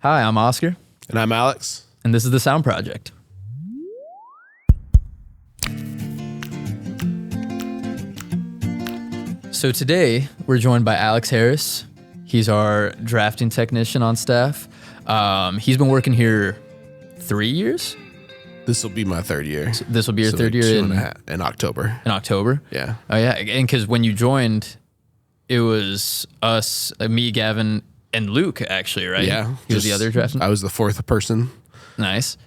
Hi, I'm Oscar, And I'm Alex. and this is the Sound Project. So today, we're joined by Alex Harris. He's our drafting technician on staff. He's been working here 3 years. This will be my third year. So this will be your So third like year in October. in October. Yeah. Oh yeah, and because when you joined, it was us, me, Gavin, and Luke. Actually, right? Yeah. he was the other drafting. I was the fourth person. Nice.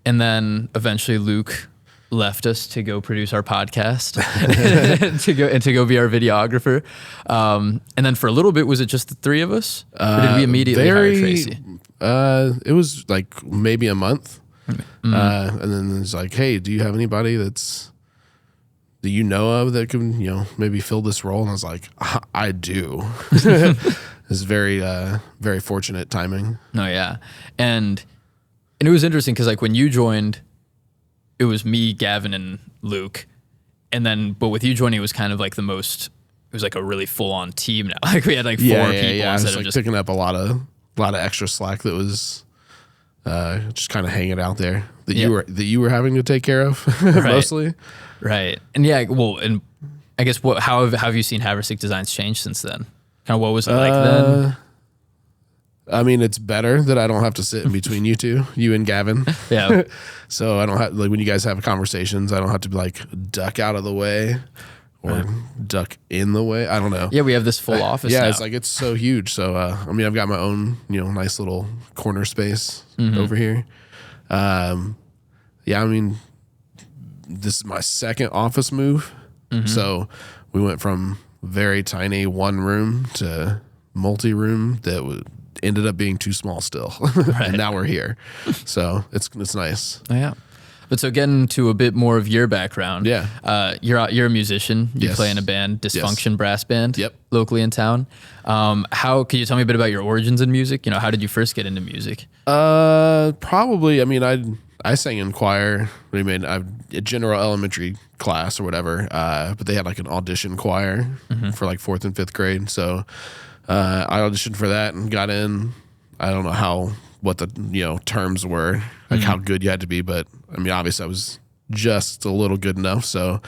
And then eventually Luke left us to go produce our podcast to go be our videographer. And then for a little bit, was it just the three of us? Or did we immediately hire Tracy? It was like maybe a month. And then it's like, hey, do you have anybody that you know of that can, maybe fill this role? And I was like, I do. It's very, very fortunate timing. Oh yeah. And it was interesting because like when you joined, it was me, Gavin, and Luke. And then, but with you joining, it was kind of like it was like a really full on team now. Like we had like four people Yeah. I instead was of like just picking up a lot of extra slack that was just kind of hanging out there that you were having to take care of mostly. Right. And yeah, well, and I guess how have you seen Haverstick Designs change since then? Kind of what was it like then? I mean, it's better that I don't have to sit in between you and Gavin. Yeah. So I don't have, like, when you guys have conversations, I don't have to like duck out of the way or duck in the way. I don't know. Yeah, we have this full office Yeah, now. it's like, it's so huge. So, I mean, I've got my own, nice little corner space over here. Yeah, I mean, this is my second office move. So we went from very tiny one room to multi-room that ended up being too small still. And now we're here. So it's nice. Oh, yeah. But so getting to a bit more of your background. Yeah. You're a musician. You Yes. play in a band, Dysfunction Yes. Brass Band. Yep. Locally in town. How can you tell me a bit about your origins in music? How did you first get into music? Probably. I mean, I sang in choir. I mean, a general elementary class or whatever. But they had like an audition choir for like 4th and 5th grade. So I auditioned for that and got in. I don't know what the terms were, like how good you had to be, but I mean, obviously I was just a little good enough. So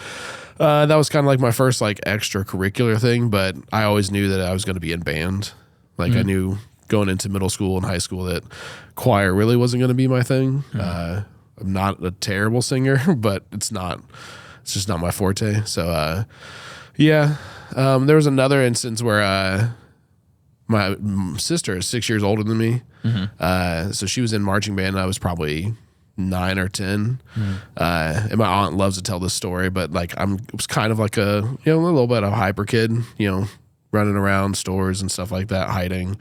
that was kind of like my first like extracurricular thing. But I always knew that I was going to be in band. Like I knew going into middle school and high school that choir really wasn't going to be my thing. I'm not a terrible singer, but it's just not my forte. So yeah, there was another instance where my sister is 6 years older than me. So she was in marching band and I was probably 9 or 10. And my aunt loves to tell this story, but like it was kind of like a little bit of a hyper kid, running around stores and stuff like that, hiding,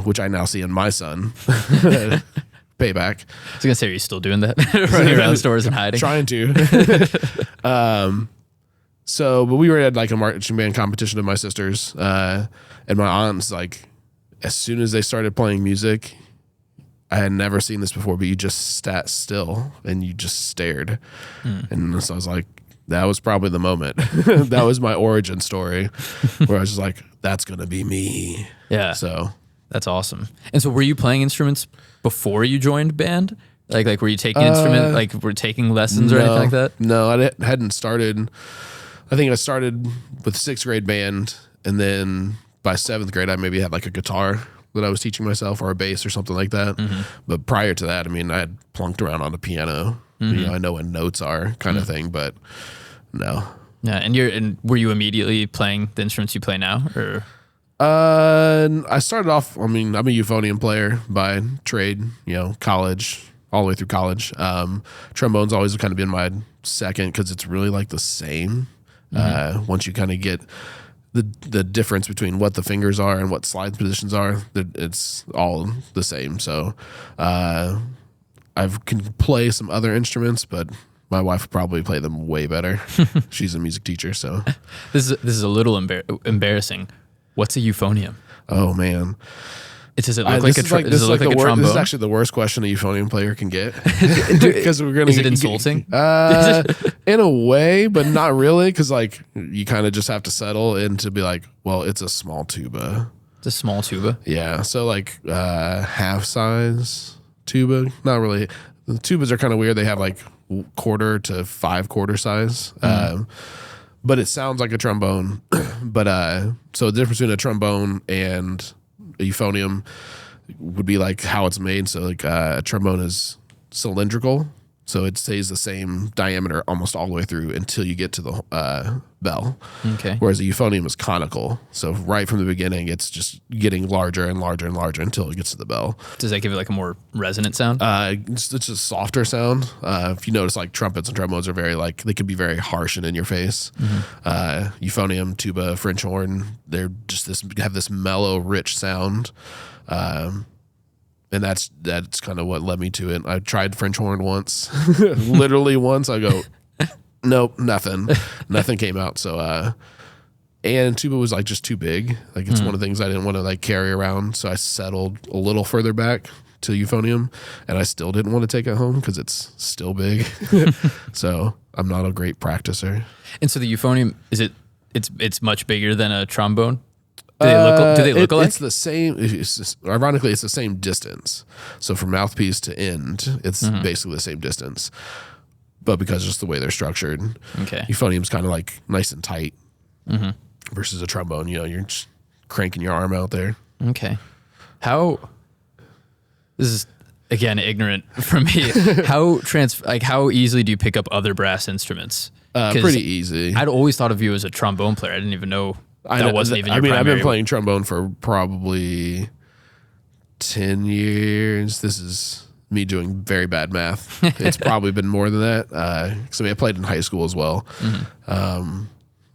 which I now see in my son. Payback. I was gonna say, are you still doing that? Running around stores and hiding? Trying to. So, but we were at like a marching band competition of my sisters, and my aunt's like, as soon as they started playing music, I had never seen this before, but you just sat still and you just stared. And so I was like, that was probably the moment. That was my origin story where I was just like, that's going to be me. Yeah. So that's awesome. And so were you playing instruments before you joined band? Like were you taking were taking lessons or anything like that? No, I hadn't started. I think I started with 6th grade band, and then by 7th grade, I maybe had like a guitar that I was teaching myself or a bass or something like that. But prior to that, I mean, I had plunked around on the piano. I know what notes are kind of thing, but no. Yeah. And were you immediately playing the instruments you play now, or? I started off, I mean, I'm a euphonium player by trade, college, all the way through college. Trombone's always kind of been my second because it's really like the same. Once you kind of get the difference between what the fingers are and what slide positions are, it's all the same. So I can play some other instruments, but my wife would probably play them way better. She's a music teacher, so this is a little embarrassing. What's a euphonium? Oh man. Does it look like a trombone? This is actually the worst question a euphonium player can get. Because we're gonna. Is it insulting? In a way, but not really. Because like you kind of just have to settle into be like, well, it's a small tuba. It's a small tuba. Yeah, so like half size tuba. Not really. The tubas are kind of weird. They have like quarter to 5/4 size. But it sounds like a trombone. But so the difference between a trombone and a euphonium would be like how it's made. So like a trombone is cylindrical, so it stays the same diameter almost all the way through until you get to the bell. Okay. Whereas a euphonium is conical, so right from the beginning, it's just getting larger and larger and larger until it gets to the bell. Does that give it like a more resonant sound? It's a softer sound. If you notice, like trumpets and trombones are very like they can be very harsh and in your face. Euphonium, tuba, French horn, they're just have this mellow, rich sound. And that's kind of what led me to it. I tried French horn once, literally once. I go, nope, nothing came out. So, and tuba was like just too big. Like it's one of the things I didn't want to like carry around. So I settled a little further back to euphonium, and I still didn't want to take it home because it's still big. So I'm not a great practicer. And so the euphonium, it's much bigger than a trombone? Do they look alike? It's the same. Ironically, it's the same distance. So from mouthpiece to end, it's basically the same distance. But because just the way they're structured, euphonium's kind of like nice and tight versus a trombone. You know, you're just cranking your arm out there. Okay. This is again ignorant from me. How easily do you pick up other brass instruments? Pretty easy. I'd always thought of you as a trombone player. I didn't even know. Wasn't even your primary. I've been playing trombone for probably 10 years. This is me doing very bad math. It's probably been more than that. I played in high school as well.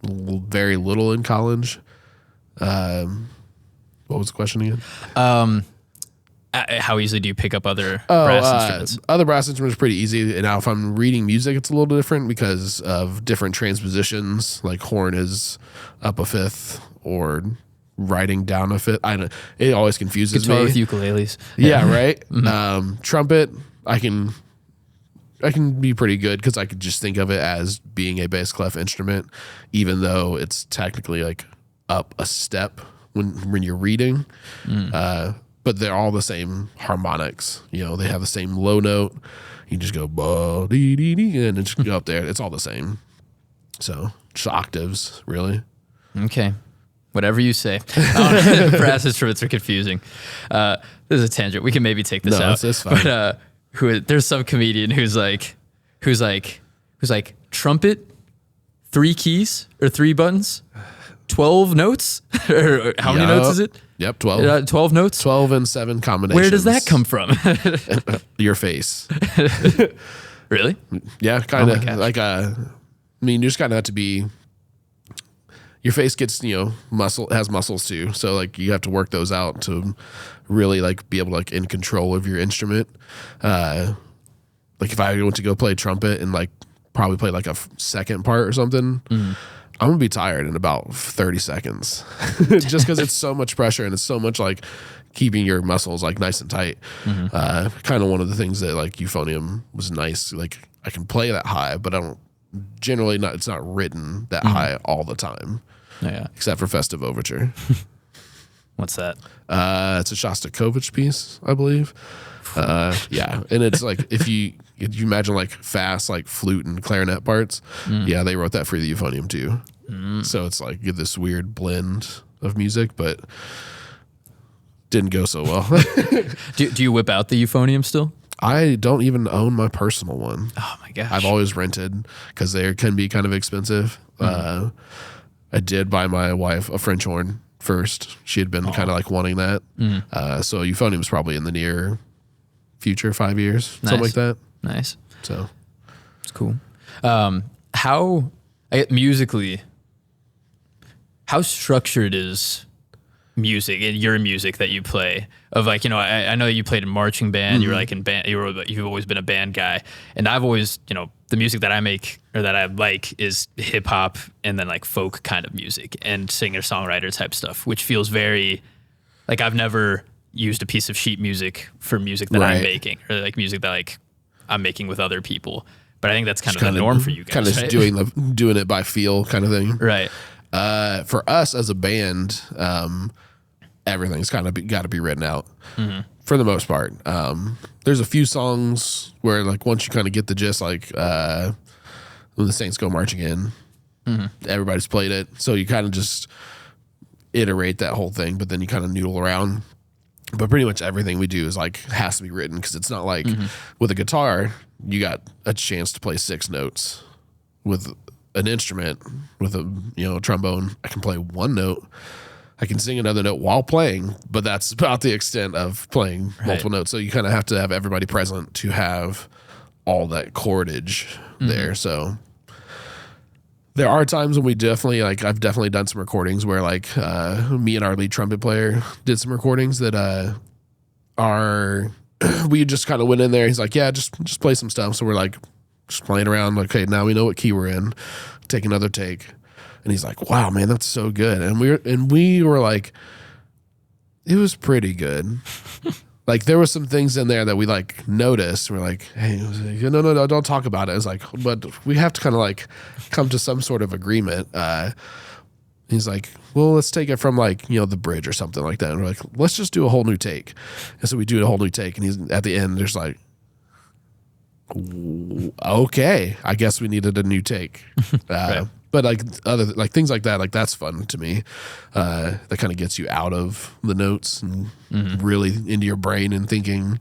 Very little in college. What was the question again? How easily do you pick up other brass instruments? Other brass instruments are pretty easy. And now if I'm reading music, it's a little different because of different transpositions. Like horn is up a fifth or writing down a fifth. It always confuses Guitar me. with ukuleles. Yeah, right. Trumpet, I can be pretty good because I could just think of it as being a bass clef instrument, even though it's technically like up a step when you're reading. But they're all the same harmonics. You know, they have the same low note. You just go ba dee dee dee, and then just go up there. It's all the same. So just octaves, really. Okay, whatever you say. Brass instruments are confusing. This is a tangent. We can maybe take this out. It's fine. But there's some comedian who's like trumpet, 3 keys or 3 buttons, 12 notes. Or how many notes is it? Yep, 12. 12 notes? 12 and 7 combinations. Where does that come from? Your face. Really? Yeah, kind of. gosh. Like, you just kind of have to be. Your face gets, has muscles too. So, like, you have to work those out to really, like, be able to, like, in control of your instrument. Like, if I went to go play trumpet and, like, probably play, like, a second part or something, I'm going to be tired in about 30 seconds just because it's so much pressure and it's so much like keeping your muscles like nice and tight. Kind of one of the things that like euphonium was nice. Like I can play that high, but I don't generally it's not written that high all the time. Yeah. Except for Festive Overture. What's that? It's a Shostakovich piece, I believe. Yeah. And it's like, if you imagine like fast, like flute and clarinet parts, yeah, they wrote that for the euphonium too. So it's like you get this weird blend of music, but didn't go so well. Do you whip out the euphonium still? I don't even own my personal one. Oh my gosh. I've always rented because they can be kind of expensive. I did buy my wife a French horn first. She had been kind of like wanting that. So euphonium is probably in the near future, 5 years, something like that. Nice. So it's cool. Musically, how structured is music in your music that you play? Of like, I know you played in marching band. You were like in band. You've always been a band guy, and I've always, the music that I make or that I like is hip hop and then like folk kind of music and singer songwriter type stuff, which feels very like I've never used a piece of sheet music for music that I'm making or like music that like I'm making with other people. But I think that's kind of the norm for you guys. Kind of right? doing it by feel kind of thing. Right. For us as a band, everything's kind of got to be written out for the most part. There's a few songs where like once you kind of get the gist, like when the Saints Go Marching In, everybody's played it, so you kind of just iterate that whole thing, but then you kind of noodle around. But pretty much everything we do is like has to be written, because it's not like with a guitar you got a chance to play 6 notes. With an instrument, with a trombone, I can play 1 note. I can sing another note while playing, but that's about the extent of playing multiple notes. So you kind of have to have everybody present to have all that chordage there. So there are times when we definitely, like, I've definitely done some recordings where like me and our lead trumpet player did some recordings that we just kind of went in there. He's like, yeah, just play some stuff. So we're like just playing around. Like, okay, now we know what key we're in. Take another take. And he's like, wow, man, that's so good. And we were like, it was pretty good. Like, there were some things in there that we like noticed. We're like, hey, no, don't talk about it. It's like, but we have to kind of like come to some sort of agreement. He's like, well, let's take it from like, the bridge or something like that. And we're like, let's just do a whole new take. And so we do a whole new take. And he's at the end, there's like, okay, I guess we needed a new take. Right. But like other like things like that, like that's fun to me. That kind of gets you out of the notes and really into your brain and thinking,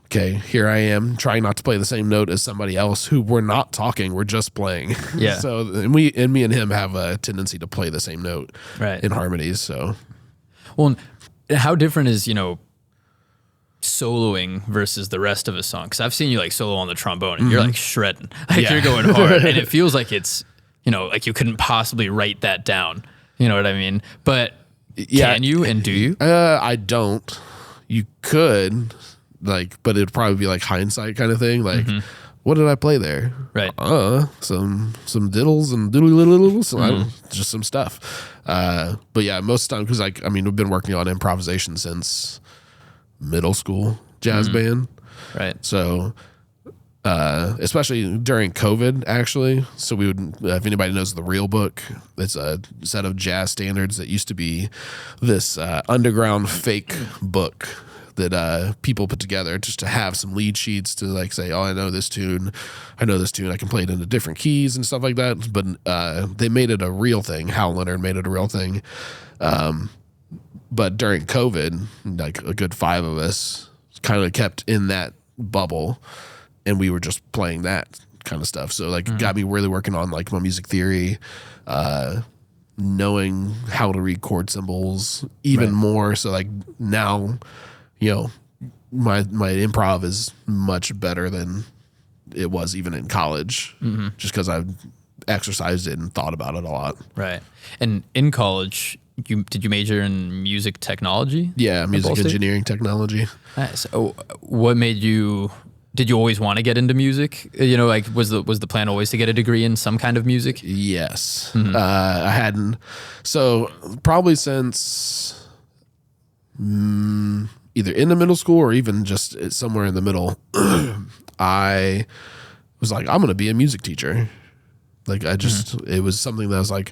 okay, here I am trying not to play the same note as somebody else who we're not talking, we're just playing. Yeah. So me and him have a tendency to play the same note in harmonies. So, well, how different is soloing versus the rest of a song? Because I've seen you like solo on the trombone and you're like shredding, like you're going hard, and it feels like it's like you couldn't possibly write that down. You know what I mean? But can you and do you? I don't. You could, like, but it'd probably be like hindsight kind of thing. Like, what did I play there? Right. Some diddles and doodly just some stuff. But yeah, most of the time, because like, I mean, we've been working on improvisation since middle school jazz band. Right. So, especially during COVID, actually. So we would, if anybody knows the Real Book, it's a set of jazz standards that used to be this underground fake book that people put together just to have some lead sheets to like say, oh, I know this tune, I can play it into different keys and stuff like that. But they made it a real thing. Hal Leonard made it a real thing. But during COVID, like a good 5 of us kind of kept in that bubble, and we were just playing that kind of stuff. So like got me really working on like my music theory, knowing how to read chord symbols even more. So like now, my improv is much better than it was even in college, just because I've exercised it and thought about it a lot. Right. And in college, did you major in music technology? Yeah, music engineering technology. Nice. Oh, what made you? Did you always want to get into music? Like was the plan always to get a degree in some kind of music? Yes. I hadn't. So probably since either in the middle school or even just somewhere in the middle, I was like, I'm going to be a music teacher. Like it was something that I was like,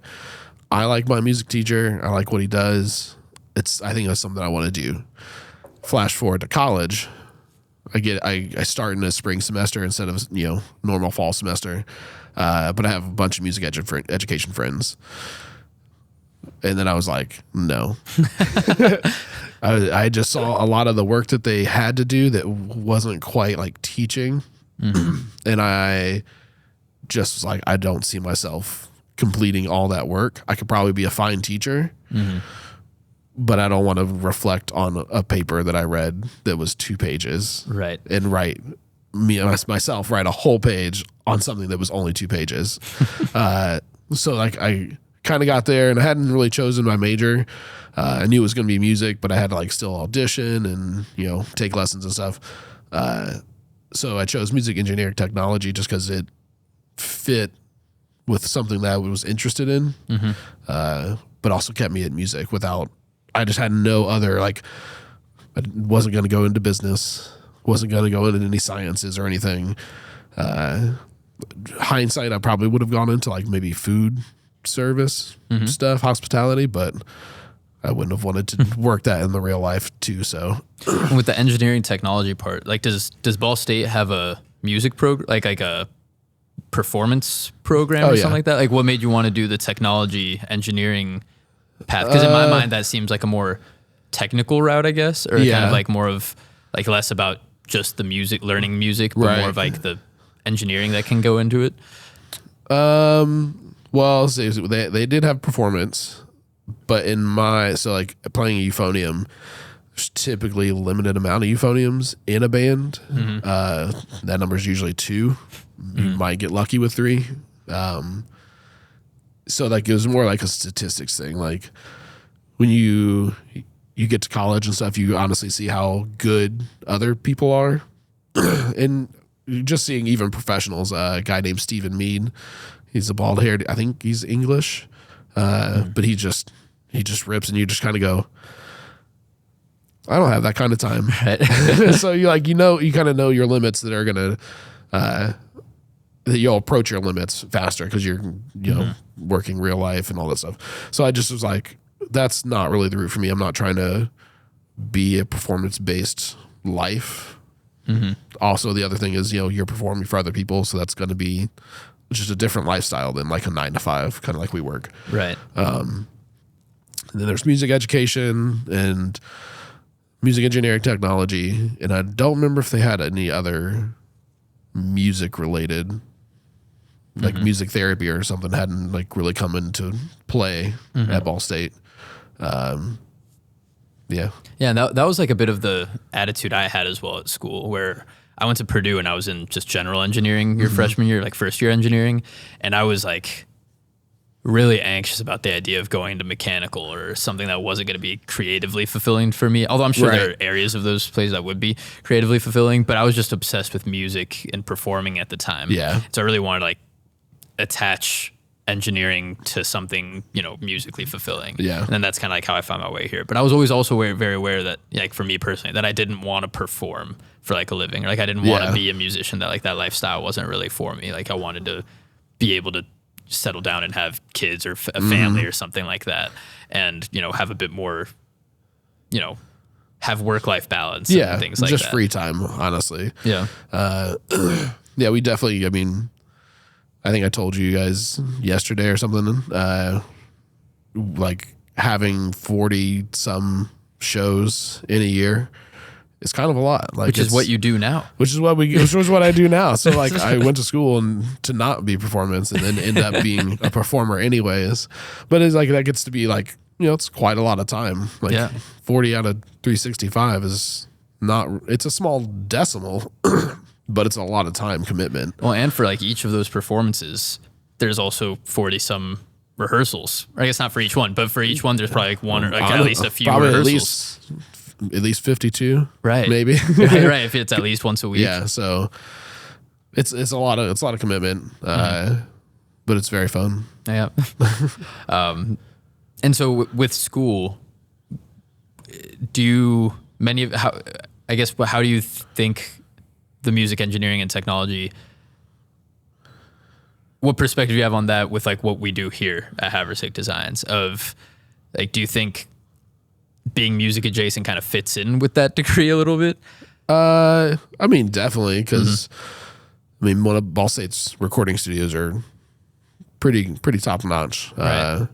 I like my music teacher. I like what he does. I think that's something I want to do. Flash forward to college. I start in the spring semester instead of normal fall semester, but I have a bunch of music education friends, and then I was like, no. I just saw a lot of the work that they had to do that wasn't quite like teaching, and I just was like, I don't see myself completing all that work. I could probably be a fine teacher. But I don't want to reflect on a paper that I read that was 2 pages. Right. And write a whole page on something that was only 2 pages. So like I kind of got there and I hadn't really chosen my major. I knew it was going to be music, but I had to like still audition and, take lessons and stuff. So I chose music engineering technology just because it fit with something that I was interested in, but also kept me at music I just had no other, like, I wasn't going to go into business, wasn't going to go into any sciences or anything. Hindsight, I probably would have gone into like maybe food service stuff, hospitality, but I wouldn't have wanted to work that in the real life too. So With the engineering technology part, like does Ball State have a music program, like a performance program or something like that? Like what made you want to do the technology engineering path? Because in my mind, that seems like a more technical route, I guess, or kind of like more of like less about just the music, learning music, but more of like the engineering that can go into it. Well, they did have performance, but like playing a euphonium, there's typically a limited amount of euphoniums in a band. That number is usually 2. You might get lucky with 3. So like it was more like a statistics thing. Like when you get to college and stuff, you honestly see how good other people are. And just seeing even professionals, a guy named Stephen Mead, he's a bald haired, I think he's English. But he just rips, and you just kind of go, I don't have that kind of time. Right. So you kind of know your limits that are going to, that you'll approach your limits faster because you're, working real life and all that stuff. So I just was like, that's not really the route for me. I'm not trying to be a performance-based life. Also, the other thing is, you're performing for other people. So that's going to be just a different lifestyle than like a 9 to 5, kind of like we work. Right. And then there's music education and music engineering technology. And I don't remember if they had any other music related, like music therapy or something hadn't like really come into play at Ball State. Yeah. And that was like a bit of the attitude I had as well at school, where I went to Purdue and I was in just general engineering your freshman year, like first year engineering. And I was like really anxious about the idea of going to mechanical or something that wasn't going to be creatively fulfilling for me. Although I'm sure there are areas of those places that would be creatively fulfilling, but I was just obsessed with music and performing at the time. Yeah. So I really wanted to like attach engineering to something, musically fulfilling. Yeah. And then that's kind of like how I found my way here. But I was always also very aware that, like for me personally, that I didn't want to perform for like a living. Or like I didn't want to be a musician, that like that lifestyle wasn't really for me. Like I wanted to be able to settle down and have kids or a family or something like that. And, have a bit more, have work-life balance and things like that. Just free time, honestly. Yeah. We definitely, I think I told you guys yesterday or something, like having 40 some shows in a year is kind of a lot. Like which is what you do now. Which is what I do now. So like I went to school to not be performance and then end up being a performer anyways. But it's like that gets to be like, it's quite a lot of time. Like 40 out of 365 is not, it's a small decimal. But it's a lot of time commitment. Well, and for like each of those performances, there's also 40 some rehearsals. I guess not for each one, but for each one, there's probably like one or like at least a few rehearsals. At least 52, right? Maybe, right. If it's at least once a week, So it's a lot of commitment, but it's very fun. Yeah. And so with school, how do you think the music engineering and technology, what perspective do you have on that with like what we do here at Haverstick Designs? Of like, do you think being music adjacent kind of fits in with that degree a little bit? I mean, definitely, because one of Ball State's recording studios are pretty top notch. Right.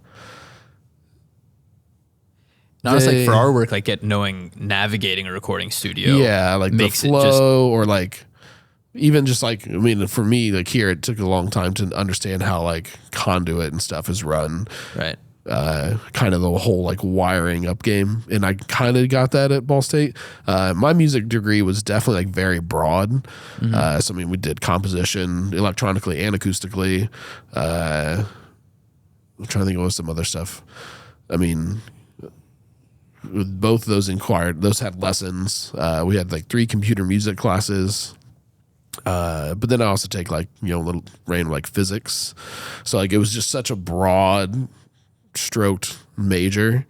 Now it's like for our work, like navigating a recording studio. Yeah, like makes the flow or like even just like, for me, like here, it took a long time to understand how like conduit and stuff is run. Right. Kind of the whole like wiring up game. And I kind of got that at Ball State. My music degree was definitely like very broad. So we did composition electronically and acoustically. I'm trying to think of some other stuff. With both of those had lessons. We had like 3 computer music classes. But then I also take like, little random like physics. So like it was just such a broad stroked major.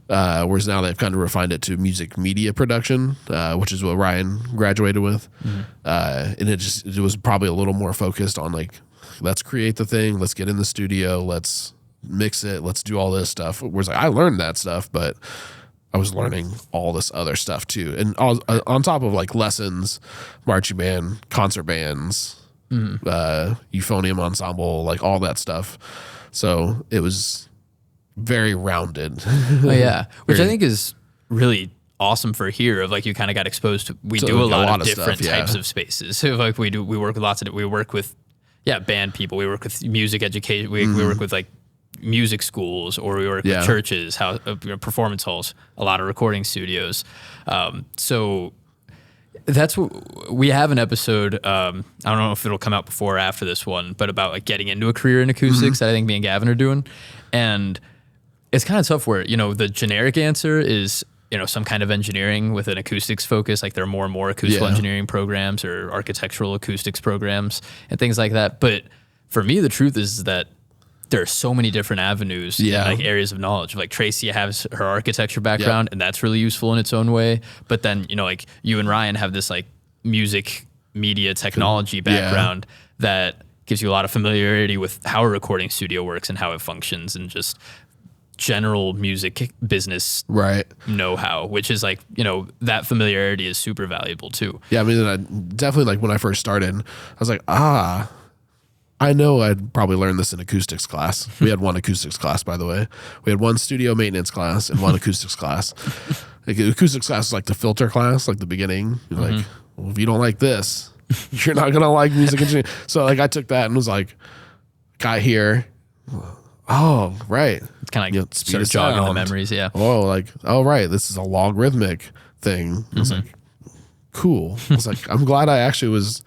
Whereas now they've kind of refined it to music media production, which is what Ryan graduated with. And it was probably a little more focused on like, let's create the thing, let's get in the studio, let's mix it. Let's do all this stuff. Whereas like, I learned that stuff, but I was learning all this other stuff too. And on top of like lessons, marching band, concert bands, euphonium ensemble, like all that stuff. So it was very rounded. Oh yeah, which I think is really awesome for here. Of like you kind of got exposed to. We do a lot of different stuff, types of spaces. So like we work with lots of. We work with band people. We work with music education. We work with like music schools, or we work with churches, performance halls, a lot of recording studios. So that's what we have an episode. I don't know if it'll come out before or after this one, but about like getting into a career in acoustics that I think me and Gavin are doing. And it's kind of tough where, the generic answer is, some kind of engineering with an acoustics focus. Like there are more and more acoustical engineering programs or architectural acoustics programs and things like that. But for me, the truth is that there are so many different avenues and like areas of knowledge. Like Tracy has her architecture background and that's really useful in its own way. But then, like you and Ryan have this like music media technology background that gives you a lot of familiarity with how a recording studio works and how it functions and just general music business know-how, which is like, that familiarity is super valuable too. Yeah, I mean, I definitely like when I first started, I was like, I know I'd probably learn this in acoustics class. We had one acoustics class, by the way. We had one studio maintenance class and one acoustics class. Like, acoustics class is like the filter class, like the beginning. You're like, well, if you don't like this, you're not going to like music engineering. So like I took that and was like, got here. Oh, right. It's kind of like start jogging the memories, yeah. Oh, like, oh, right. This is a logarithmic thing. I was like, cool. I was like, I'm glad I was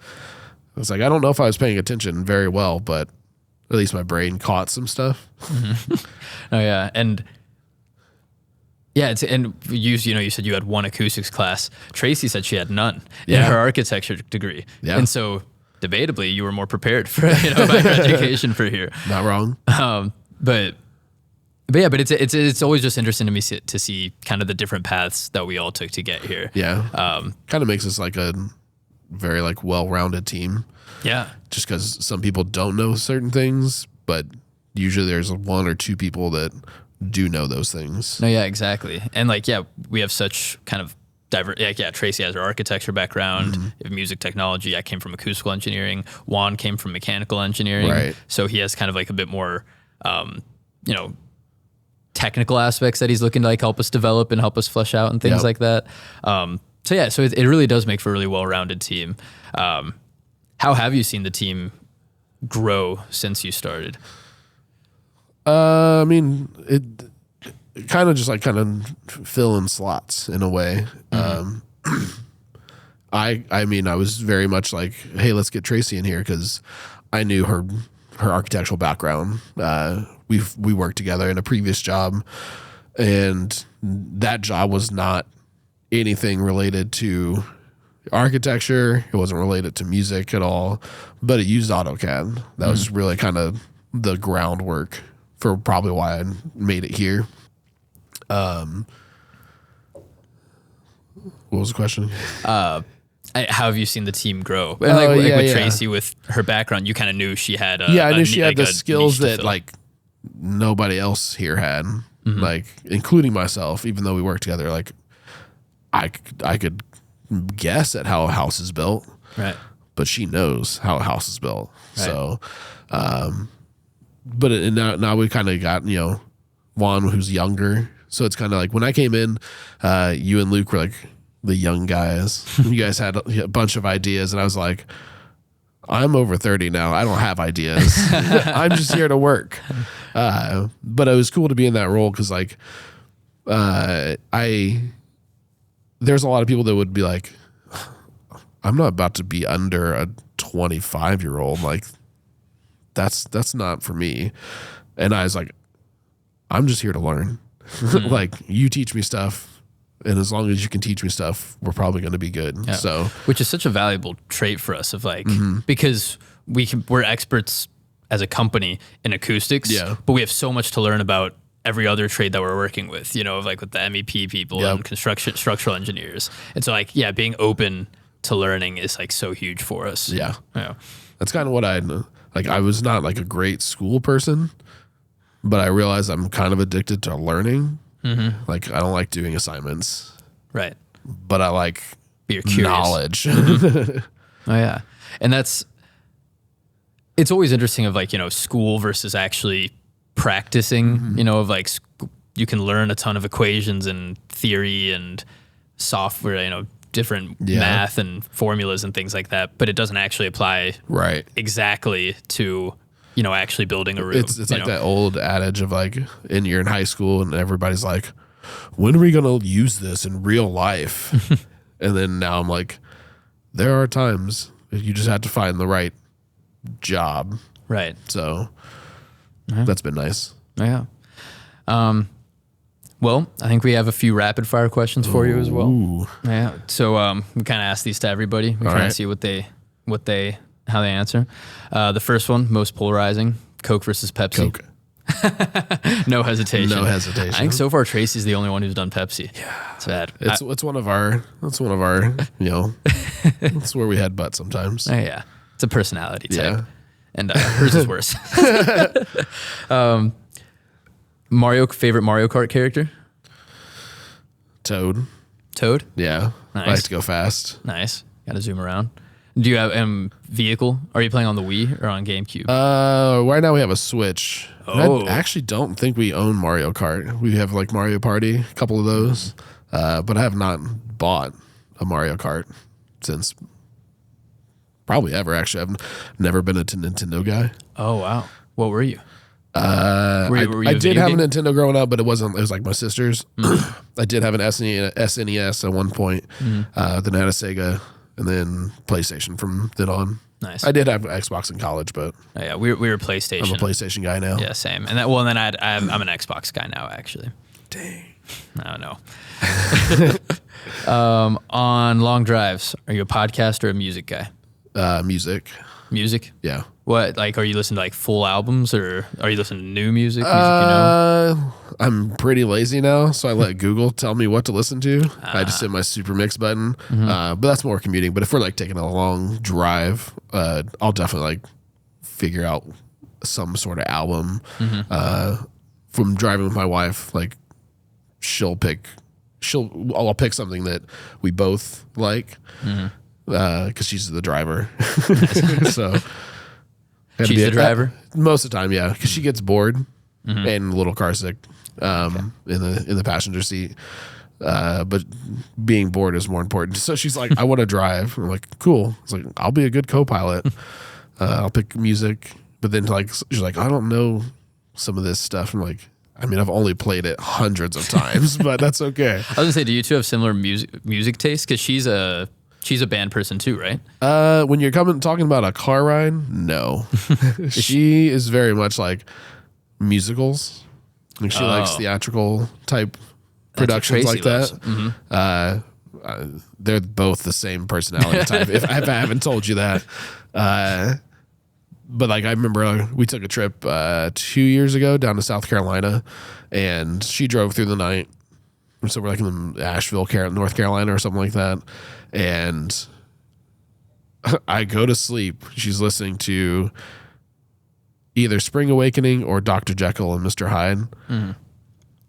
like, I don't know if I was paying attention very well, but at least my brain caught some stuff. Oh yeah. And yeah, and you said you had one acoustics class. Tracy said she had none in her architecture degree. Yeah. And so debatably you were more prepared for, by your education for here. Not wrong. But it's always just interesting to me to see kind of the different paths that we all took to get here. Yeah. Kind of makes us like a very like well-rounded team. Yeah. Just because some people don't know certain things, but usually there's one or two people that do know those things. No, yeah, exactly. And like, we have such kind of diverse. Tracy has her architecture background, music technology. I came from acoustical engineering. Juan came from mechanical engineering. Right. So he has kind of like a bit more, technical aspects that he's looking to like help us develop and help us flesh out and things like that. So it really does make for a really well-rounded team. How have you seen the team grow since you started? I mean, it kind of just like fill in slots in a way. I mean, I was very much like, hey, let's get Tracy in here because I knew her architectural background. We worked together in a previous job, and that job was not anything related to architecture. It wasn't related to music at all, but it used AutoCAD. That was really kind of the groundwork for probably why I made it here. What was the question? How have you seen the team grow? And with Tracy, with her background, you kind of knew she had I knew she had the skills that like nobody else here had, like including myself, even though we worked together. Like I could guess at how a house is built, right? But she knows how a house is built. Right. So, but now we kind of got, Juan, who's younger. So it's kind of like when I came in, you and Luke were like the young guys. You guys had a bunch of ideas, and I was like, I'm over 30 now. I don't have ideas. I'm just here to work. But it was cool to be in that role because like, there's a lot of people that would be like, I'm not about to be under a 25-year-old. Like, that's not for me. And I was like, I'm just here to learn. Like, you teach me stuff, and as long as you can teach me stuff, we're probably going to be good. Yeah. So, which is such a valuable trait for us of like, because we're experts as a company in acoustics, but we have so much to learn about every other trade that we're working with, like with the MEP people and structural engineers. And so like, being open to learning is like so huge for us. Yeah. That's kind of what I was not like a great school person, but I realize I'm kind of addicted to learning. Like I don't like doing assignments, Right. but I like You're curious. knowledge. Oh yeah. And it's always interesting of like, school versus actually practicing, of like you can learn a ton of equations and theory and software, different math and formulas and things like that, but it doesn't actually apply Right. exactly to, actually building a room. It's like that old adage of like, you're in high school and everybody's like, when are we going to use this in real life? And then now I'm like, there are times you just have to find the right job. Right. So that's been nice. Yeah. Well, I think we have a few rapid fire questions for you as well. Ooh. Yeah. So we kind of ask these to everybody. We kind of see how they answer. The first one, most polarizing: Coke versus Pepsi. Coke. No hesitation. No hesitation. I think so far Tracy's the only one who's done Pepsi. Yeah. It's bad. It's one of our it's where we headbutt sometimes. Yeah. It's a personality type. Yeah. And hers is worse. Favorite Mario Kart character? Toad. Toad? Yeah. Nice. I like to go fast. Nice. Got to zoom around. Do you have vehicle? Are you playing on the Wii or on GameCube? Right now we have a Switch. Oh. I actually don't think we own Mario Kart. We have like Mario Party, a couple of those. But I have not bought a Mario Kart since probably ever. Actually, I've never been a Nintendo guy. Oh, wow. What were you? I did have a Nintendo growing up, but it was like my sister's. I did have an SNES at one point. Then I had a Sega, and then PlayStation from then on. Nice. I did have an Xbox in college, but Oh, yeah, we were PlayStation. I'm a PlayStation guy now. Yeah, same. And then I'm an Xbox guy now, actually. Dang. I don't know. On long drives, are you a podcast or a music guy? Music. Music? Yeah. What, like, are you listening to like full albums or are you listening to new music? I'm pretty lazy now, so I let Google tell me what to listen to. I just hit my super mix button, but that's more commuting. But if we're like taking a long drive, I'll definitely like figure out some sort of album. From driving with my wife, like I'll pick something that we both like because she's the driver. So. She's the driver? Most of the time, yeah, because she gets bored and a little car sick in the passenger seat. But being bored is more important. So she's like, I want to drive. I'm like, cool. It's like, I'll be a good co-pilot. I'll pick music. But then like she's like, I don't know some of this stuff. I'm like, I mean, I've only played it hundreds of times, but that's okay. I was gonna say, do you two have similar music tastes? Because she's a band person too, right? When you're talking about a car ride, no. She is very much like musicals. Like she likes theatrical type productions like that. They're both the same personality type. if I haven't told you that. But like I remember we took a trip 2 years ago down to South Carolina, and she drove through the night. So we're like in Asheville, North Carolina or something like that. And I go to sleep. She's listening to either Spring Awakening or Dr. Jekyll and Mr. Hyde. And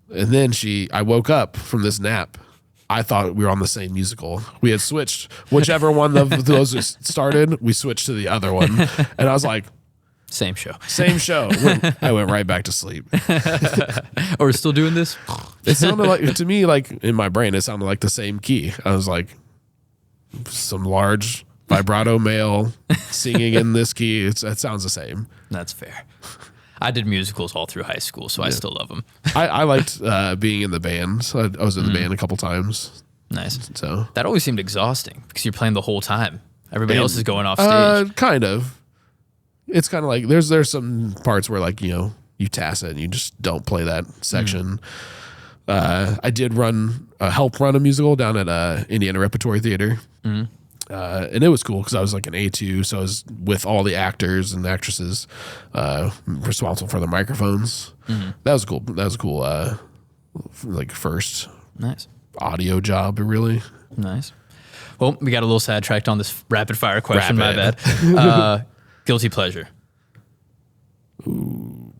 then I woke up from this nap. I thought we were on the same musical. We had switched. Whichever one of those started, we switched to the other one. And I was like, Same show. Same show. I went right back to sleep. Or we're still doing this? It sounded like, to me, like in my brain, it sounded like the same key. I was like, some large vibrato male singing in this key. It sounds the same. That's fair. I did musicals all through high school, so I still love them. I liked being in the band. So I was in the band a couple times. Nice. So that always seemed exhausting because you're playing the whole time. Everybody else is going off stage. Kind of. It's kind of like there's some parts where like, you tacit and you just don't play that section. I did help run a musical down at Indiana Repertory Theater. And it was cool because I was like an A2, so I was with all the actors and actresses responsible for the microphones. That was cool. That was a cool like first Nice audio job, really. Nice. Well, we got a little sidetracked on this rapid fire question. My bad. Guilty pleasure. Ooh.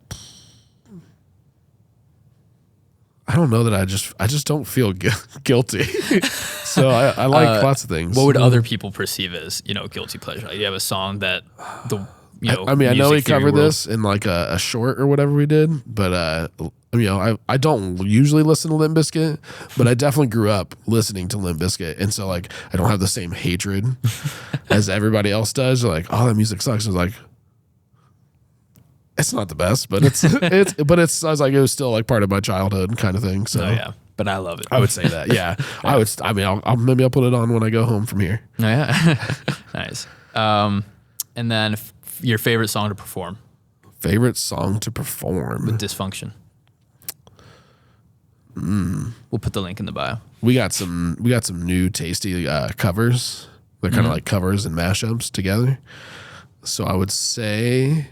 don't know that I just don't feel guilty. So I like lots of things. What would other people perceive as, guilty pleasure? Like, you have a song that I mean, I know we covered this in like a short or whatever we did, but I don't usually listen to Limp Bizkit, but I definitely grew up listening to Limp Bizkit, and so like I don't have the same hatred as everybody else does. They're like, oh, that music sucks. I was like, it's not the best, but I was like, it was still like part of my childhood kind of thing. So yeah, but I love it. I would say that. Yeah, I would. I mean, maybe I'll put it on when I go home from here. Oh, yeah. Nice. And then your favorite song to perform? Favorite song to perform with Dysfunction. We'll put the link in the bio. We got some new tasty covers. They're kind of like covers and mashups together. So I would say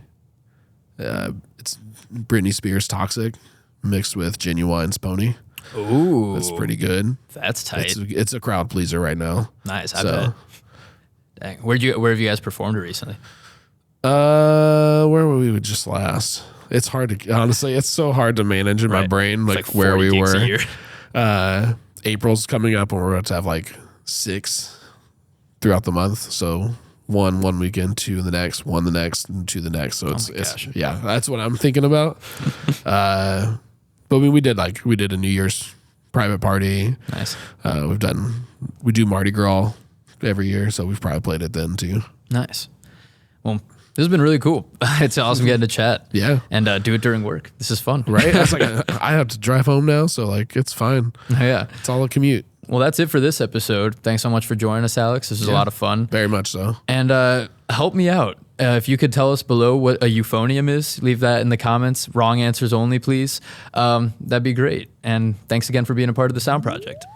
it's Britney Spears' "Toxic" mixed with Genuine's "Pony." Ooh, that's pretty good. That's tight. It's a crowd pleaser right now. Nice. I bet. Dang. Where have you guys performed recently? Where were we just last? It's hard to, honestly, it's so hard to manage in my brain, like where we were. April's coming up and we're about to have like 6 throughout the month. So one weekend, 2 the next, 1 the next, and 2 the next. So it's yeah, that's what I'm thinking about. But we did a New Year's private party. Nice. We do Mardi Gras every year, so we've probably played it then too. Nice. Well, this has been really cool. It's awesome getting to chat. Yeah. And do it during work. This is fun. Right? That's like I have to drive home now, so like it's fine. Yeah. It's all a commute. Well, that's it for this episode. Thanks so much for joining us, Alex. This was a lot of fun. Very much so. And help me out. If you could tell us below what a euphonium is, leave that in the comments. Wrong answers only, please. That'd be great. And thanks again for being a part of the S.O.U.N.D Project.